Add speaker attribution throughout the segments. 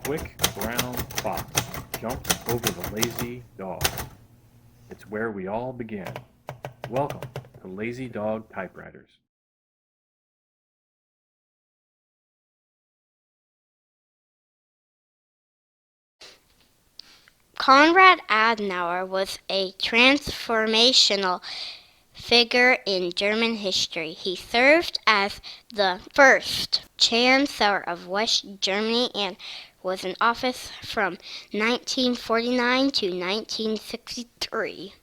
Speaker 1: quick brown fox jumps over the lazy dog. It's where we all begin. Welcome to Lazy Dog Typewriters.
Speaker 2: Konrad Adenauer was a transformational figure in German history. He served as the first Chancellor of West Germany and was in office from 1949 to 1963.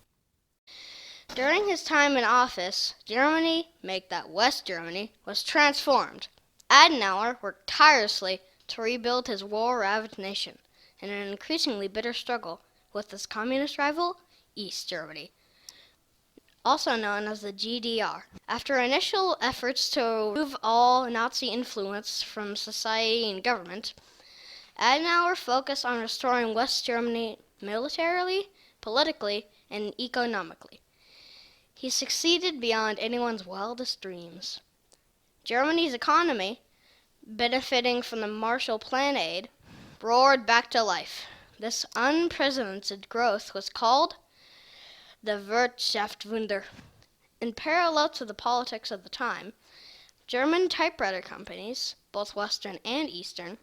Speaker 2: During his time in office, Germany, make that West Germany, was transformed. Adenauer worked tirelessly to rebuild his war-ravaged nation in an increasingly bitter struggle with his communist rival, East Germany, also known as the GDR. After initial efforts to remove all Nazi influence from society and government, Adenauer focused on restoring West Germany militarily, politically, and economically. He succeeded beyond anyone's wildest dreams. Germany's economy, benefiting from the Marshall Plan aid, roared back to life. This unprecedented growth was called the Wirtschafts Wunder. In parallel to the politics of the time, German typewriter companies, both Western and Eastern,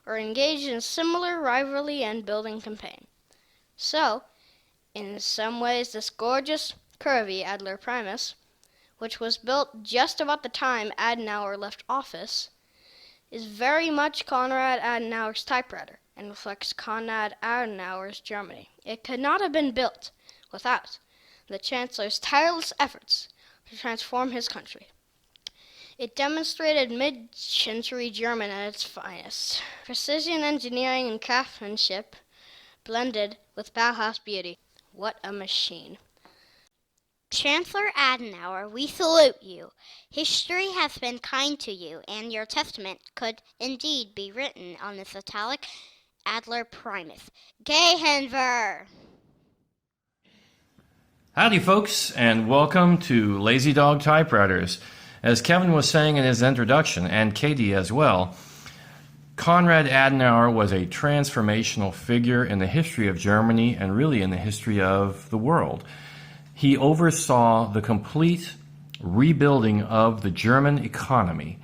Speaker 2: were engaged in a similar rivalry and building campaign. So, in some ways, this gorgeous, curvy Adler Primus, which was built just about the time Adenauer left office, is very much Konrad Adenauer's typewriter and reflects Konrad Adenauer's Germany. It could not have been built without the Chancellor's tireless efforts to transform his country. It demonstrated mid-century German at its finest. Precision engineering and craftsmanship blended with Bauhaus beauty. What a machine. Chancellor Adenauer, we salute you. History has been kind to you, and your testament could indeed be written on this Italic Adler Primus. Gehen!
Speaker 1: Howdy folks, and welcome to Lazy Dog Typewriters. As Kevin was saying in his introduction, and Katie as well, Konrad Adenauer was a transformational figure in the history of Germany and really in the history of the world. He oversaw the complete rebuilding of the German economy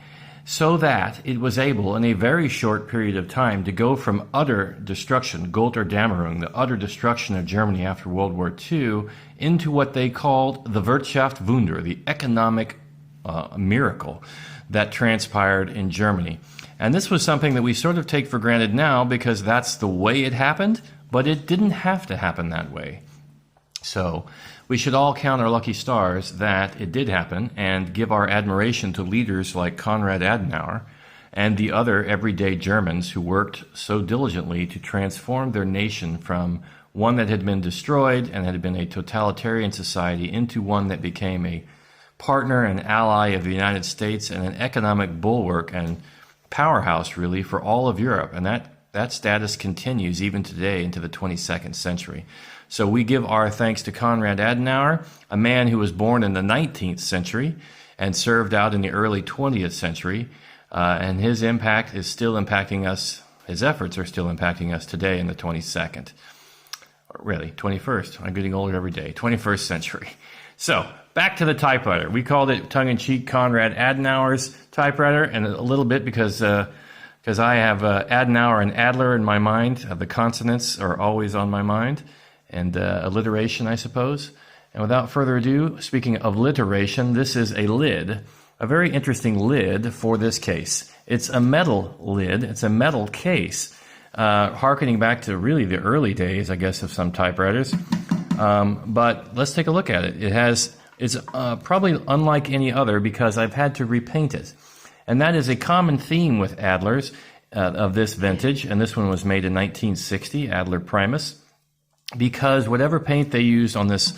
Speaker 1: so that it was able, in a very short period of time, to go from utter destruction, Gotterdammerung, the utter destruction of Germany after World War II, into what they called the Wirtschafts Wunder, the economic miracle that transpired in Germany. And this was something that we sort of take for granted now because that's the way it happened, but it didn't have to happen that way. So we should all count our lucky stars that it did happen and give our admiration to leaders like Konrad Adenauer and the other everyday Germans who worked so diligently to transform their nation from one that had been destroyed and had been a totalitarian society into one that became a partner and ally of the United States and an economic bulwark and powerhouse, really, for all of Europe. And that status continues even today into the 22nd century. So we give our thanks to Konrad Adenauer, a man who was born in the 19th century and served out in the early 20th century. And his impact is still impacting us, his efforts are still impacting us today in the 22nd. Or really, 21st. I'm getting older every day. 21st century. So, back to the typewriter. We called it tongue-in-cheek Konrad Adenauer's typewriter, and a little bit because I have Adenauer and Adler in my mind. The consonants are always on my mind. And alliteration, I suppose. And without further ado, speaking of alliteration, this is a lid, a very interesting lid for this case. It's a metal lid. It's a metal case, harkening back to really the early days, I guess, of some typewriters. But let's take a look at it. It's probably unlike any other because I've had to repaint it. And that is a common theme with Adlers of this vintage. And this one was made in 1960, Adler Primus. Because whatever paint they use on this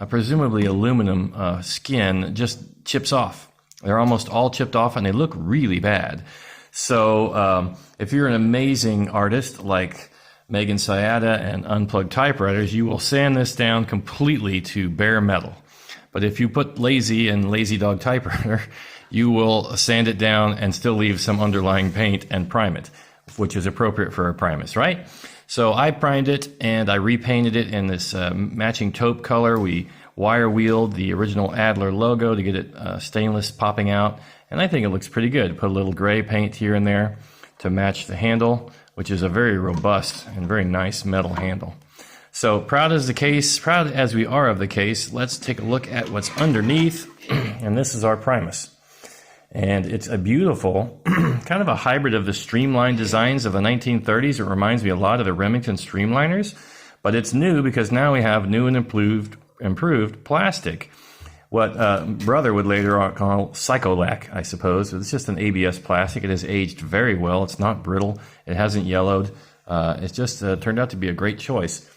Speaker 1: presumably aluminum skin just chips off. They're almost all chipped off and they look really bad. So if you're an amazing artist like Megan Sayada and Unplugged Typewriters, you will sand this down completely to bare metal. But if you put Lazy in Lazy Dog Typewriter, you will sand it down and still leave some underlying paint and prime it. which is appropriate for a Primus, right? So I primed it and I repainted it in this matching taupe color. We wire wheeled the original Adler logo to get it stainless popping out, and I think it looks pretty good. Put a little gray paint here and there to match the handle, which is a very robust and very nice metal handle. So proud as we are of the case, let's take a look at what's underneath. And this is our Primus. And it's a beautiful, kind of a hybrid of the streamlined designs of the 1930s. It reminds me a lot of the Remington Streamliners, but it's new because now we have new and improved plastic. What Brother would later on call Psycholac, I suppose. It's just an ABS plastic. It has aged very well. It's not brittle. It hasn't yellowed. It's just turned out to be a great choice.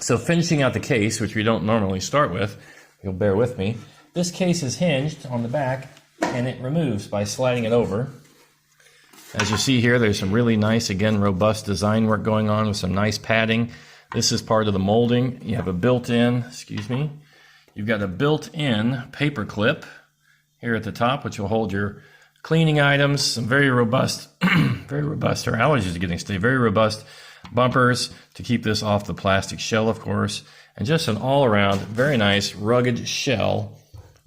Speaker 1: So finishing out the case, which we don't normally start with, you'll bear with me, this case is hinged on the back, and it removes by sliding it over. As you see here, there's some really nice, again, robust design work going on with some nice padding. This is part of the molding. You have a built-in, you've got a built-in paper clip here at the top, which will hold your cleaning items, some very robust, our allergies are getting stay, very robust bumpers to keep this off the plastic shell, of course, and just an all-around very nice rugged shell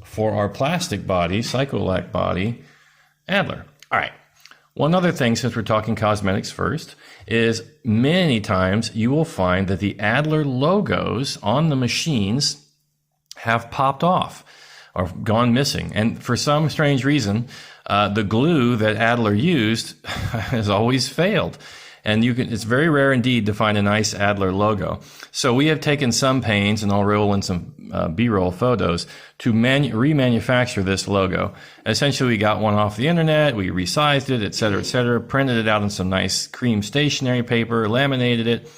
Speaker 1: for our plastic body, Psycholac body, Adler. All right. One other thing, since we're talking cosmetics first, is many times you will find that the Adler logos on the machines have popped off or gone missing. And for some strange reason, the glue that Adler used has always failed. And it's very rare indeed to find a nice Adler logo. So we have taken some pains, and I'll roll in some B-roll photos, to remanufacture this logo. Essentially, we got one off the internet, we resized it, etc., printed it out in some nice cream stationery paper, laminated it,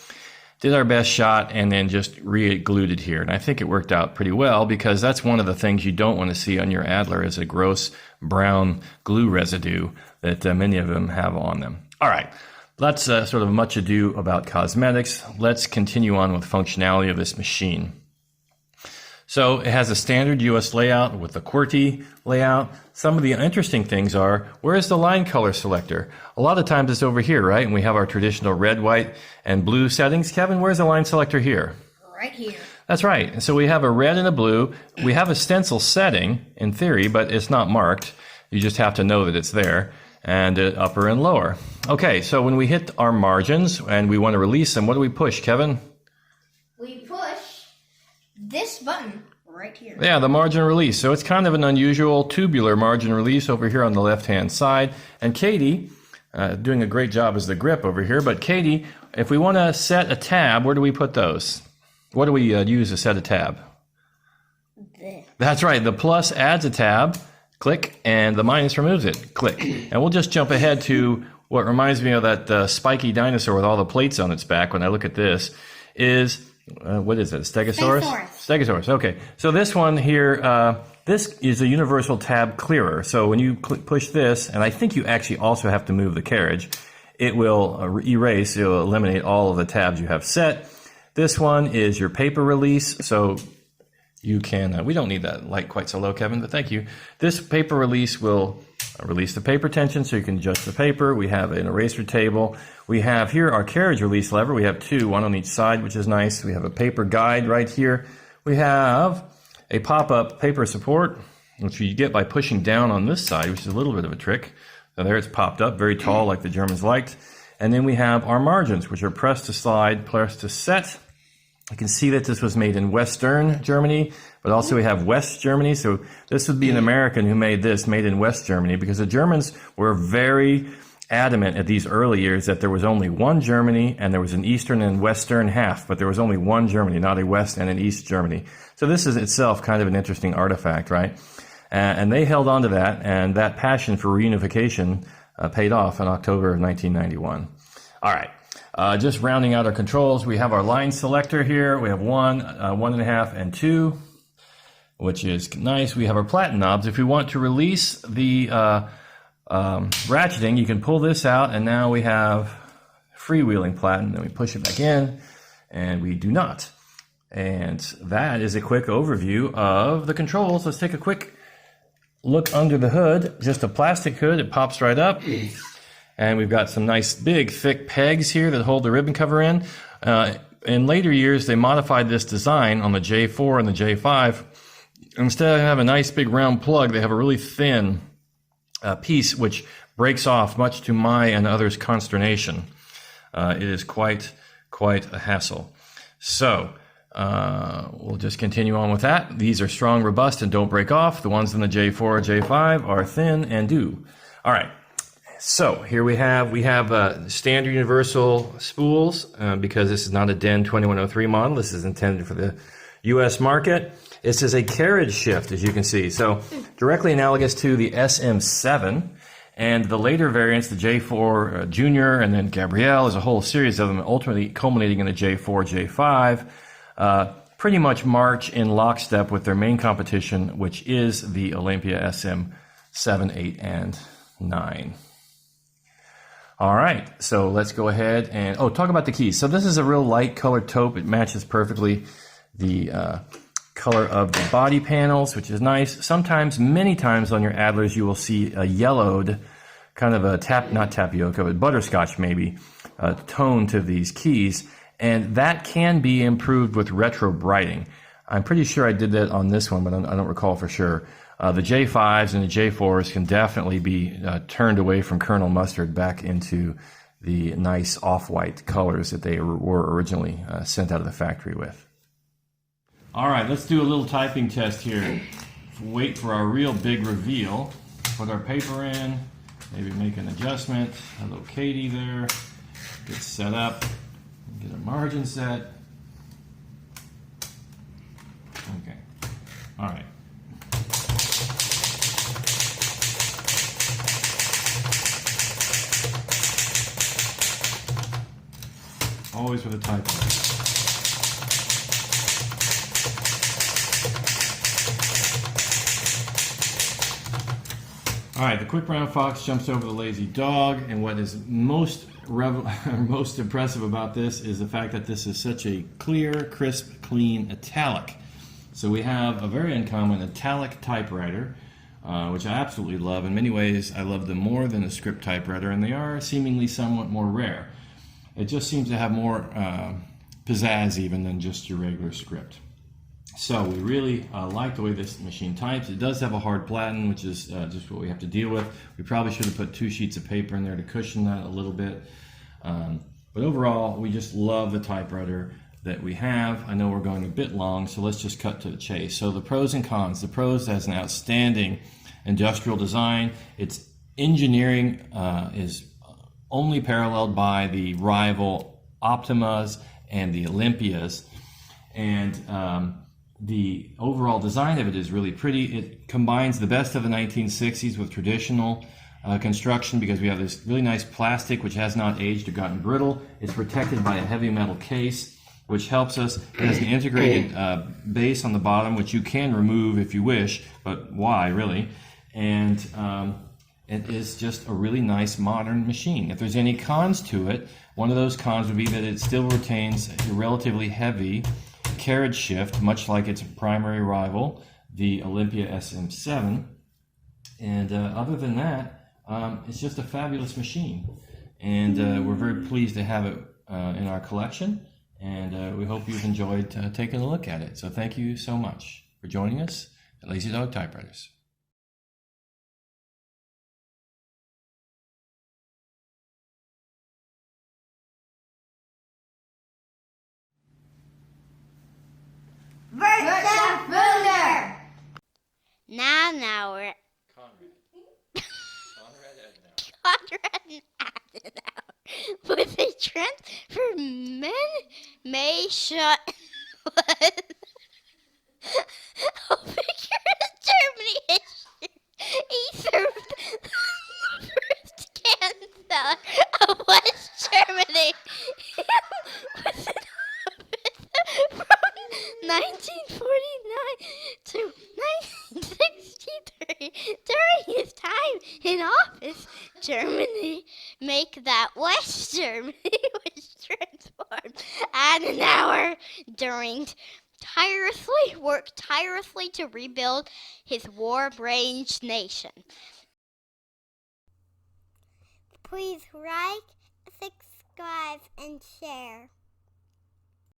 Speaker 1: did our best shot, and then just re-glued it here. And I think it worked out pretty well, because that's one of the things you don't want to see on your Adler is a gross brown glue residue that many of them have on them. All right. That's sort of much ado about cosmetics. Let's continue on with functionality of this machine. So it has a standard US layout with the QWERTY layout. Some of the interesting things are, where's the line color selector? A lot of times it's over here, right? And we have our traditional red, white, and blue settings. Kevin, where's the line selector here?
Speaker 2: Right here.
Speaker 1: That's right. And so we have a red and a blue. We have a stencil setting in theory, but it's not marked. You just have to know that it's there. And upper and lower. Okay, so when we hit our margins and we want to release them, what do we push, Kevin?
Speaker 2: We push this button right here.
Speaker 1: Yeah, the margin release. So it's kind of an unusual tubular margin release over here on the left-hand side. And Katie, doing a great job as the grip over here, but Katie, if we want to set a tab, where do we put those? What do we use to set a tab?
Speaker 2: This.
Speaker 1: That's right, the plus adds a tab. Click, and the minus removes it. Click. And we'll just jump ahead to what reminds me of that spiky dinosaur with all the plates on its back when I look at this, is, what is it, Stegosaurus? Stegosaurus, okay. So this one here, this is a universal tab clearer. So when you push this, and I think you actually also have to move the carriage, it will erase, it will eliminate all of the tabs you have set. This one is your paper release, so you can, we don't need that light quite so low, Kevin, but thank you. This paper release will release the paper tension so you can adjust the paper. We have an eraser table. We have here our carriage release lever. We have two, one on each side, which is nice. We have a paper guide right here. We have a pop-up paper support, which you get by pushing down on this side, which is a little bit of a trick. So there it's popped up, very tall like the Germans liked. And then we have our margins, which are press to slide, press to set. You can see that this was made in Western Germany, but also we have West Germany. So this would be an American who made this, made in West Germany, because the Germans were very adamant at these early years that there was only one Germany and there was an Eastern and Western half, but there was only one Germany, not a West and an East Germany. So this is itself kind of an interesting artifact, right? And they held on to that, and that passion for reunification paid off in October of 1991. All right. Just rounding out our controls, we have our line selector here. We have 1, 1.5, and 2, which is nice. We have our platen knobs. If we want to release the ratcheting, you can pull this out, and now we have freewheeling platen. Then we push it back in, and we do not. And that is a quick overview of the controls. Let's take a quick look under the hood. Just a plastic hood. It pops right up. And we've got some nice big thick pegs here that hold the ribbon cover in. In later years, they modified this design on the J4 and the J5. Instead of having a nice big round plug, they have a really thin piece which breaks off, much to my and others' consternation. It is quite a hassle. So we'll just continue on with that. These are strong, robust, and don't break off. The ones in the J4 or J5 are thin and do. All right. So here we have standard universal spools because this is not a DEN 2103 model. This is intended for the U.S. market. This is a carriage shift, as you can see. So directly analogous to the SM7 and the later variants, the J4 Junior and then Gabrielle, is a whole series of them, ultimately culminating in the J4, J5. Pretty much march in lockstep with their main competition, which is the Olympia SM7, 8, and 9. All right, so let's go ahead and, talk about the keys. So this is a real light colored taupe. It matches perfectly the color of the body panels, which is nice. Sometimes, many times on your Adlers, you will see a yellowed, kind of a not tapioca, but butterscotch maybe, tone to these keys. And that can be improved with retro brighting. I'm pretty sure I did that on this one, but I don't recall for sure. The J5s and the J4s can definitely be turned away from Colonel Mustard back into the nice off-white colors that they were originally sent out of the factory with. All right, let's do a little typing test here. Wait for our real big reveal. Put our paper in, maybe make an adjustment. Hello, Katie there. Get set up. Get a margin set. Okay. All right. Always with a typewriter. All right, the quick brown fox jumps over the lazy dog, and what is most impressive about this is the fact that this is such a clear, crisp, clean italic. So we have a very uncommon italic typewriter, which I absolutely love. In many ways, I love them more than a script typewriter, and they are seemingly somewhat more rare. It just seems to have more pizzazz even than just your regular script. So we really like the way this machine types. It does have a hard platen, which is just what we have to deal with. We probably should have put 2 sheets of paper in there to cushion that a little bit. But overall, we just love the typewriter that we have. I know we're going a bit long, so let's just cut to the chase. So the pros and cons. The pros has an outstanding industrial design. Its engineering is only paralleled by the rival Optimas and the Olympias. And the overall design of it is really pretty. It combines the best of the 1960s with traditional construction because we have this really nice plastic which has not aged or gotten brittle. It's protected by a heavy metal case, which helps us. It has an integrated base on the bottom, which you can remove if you wish, but why really? And it is just a really nice modern machine. If there's any cons to it, one of those cons would be that it still retains a relatively heavy carriage shift, much like its primary rival, the Olympia SM7. And other than that, it's just a fabulous machine. And we're very pleased to have it in our collection. And we hope you've enjoyed taking a look at it. So thank you so much for joining us at Lazy Dog Typewriters.
Speaker 2: Wirtschafts Wunder! Now we're Konrad Adenauer with a transformation of figure in Germany history. He served the first Chancellor of West Germany. He was in office from 1949 to 1963. During his time in office, Germany make that West Germany was transformed. Adenauer worked tirelessly to rebuild his war-raged nation.
Speaker 3: Please like, subscribe, and share.